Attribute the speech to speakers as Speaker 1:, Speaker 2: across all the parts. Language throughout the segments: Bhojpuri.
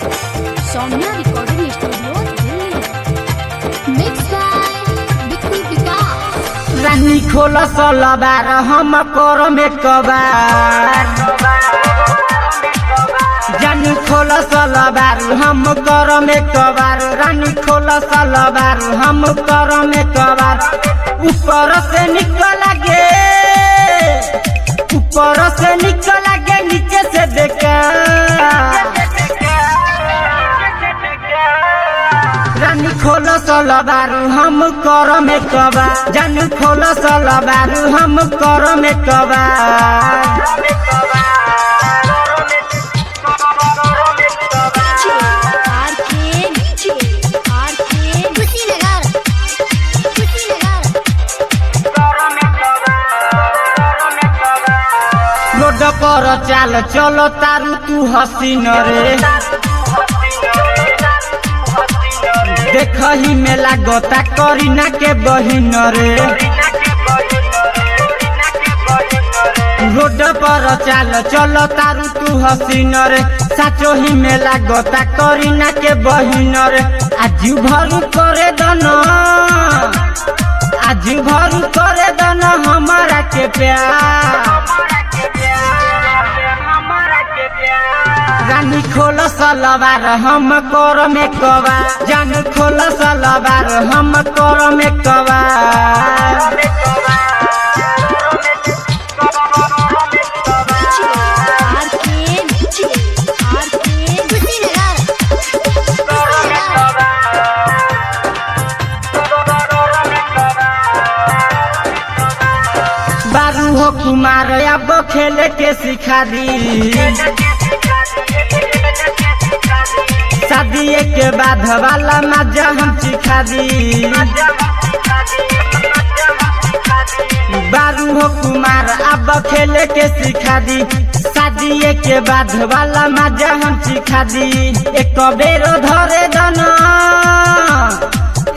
Speaker 1: Saumya recording studio Delhi. Mix by Bikku Vikas.
Speaker 2: रानी खोल सलवार हम कर में कबार, जानी खोल सलवार हम कर में कबार, रानी खोल सलवार हम कर में कबार। ऊपर से निकल गे, ऊपर से निकल गे, नीचे से देखा रानी खोल सलवार हम कर में कबार, जानी खोल सलवार हम कर में कबार। रोड पर चाल चलो तारू तू हसीन रे, देखही में लागता करीना के बहिन रे। रोड पर चाल चलो तारू तू हसीन रे, साचो ही में लागता करीना के बहिन रे। आज भर करे दना, आज भर करे दना हमारा के प्यार। रानी खोल सलवार हम कर में कबार, जान खोल सलवार हम कर में कबार। बारू हो कुमार अब खेले के सिखा दी, शादी के बाद वाला मजा हम सिखा दी। बारू हो कुमार अब खेले के सिखा दी, शादी के बाद वाला मजा हम सिखा दी। एक बेर धरे दना,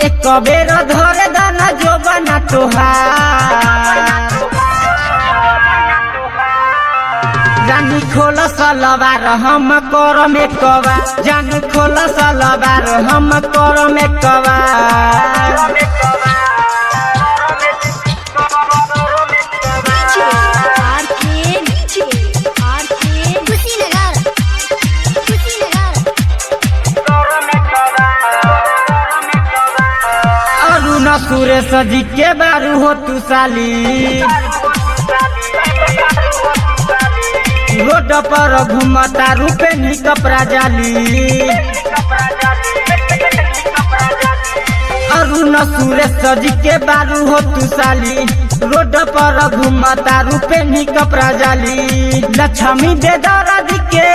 Speaker 2: एक बेर धरे दना जो बना तोहार। रानी खोल सलवार हम कर में कबार, जान खोल सलवार हम कर में कबार। अरुण सुरेश जी के बारू हो तू साली, रोड पर घूमता रूपे नी कपड़ा जाली। अरुण सुरेश जी के बारू हो तू साली, रोड पर घूमता रूपे नी कपड़ा जाली। लक्ष्मी दे दर्द के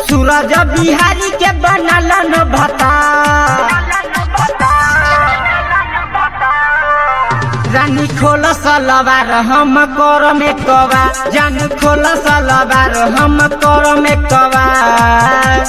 Speaker 2: सूरज बिहारी के बनला न भता। रानी खोल सलवार हम कर में कबार, जान खोल सलवार हम कर में कबार।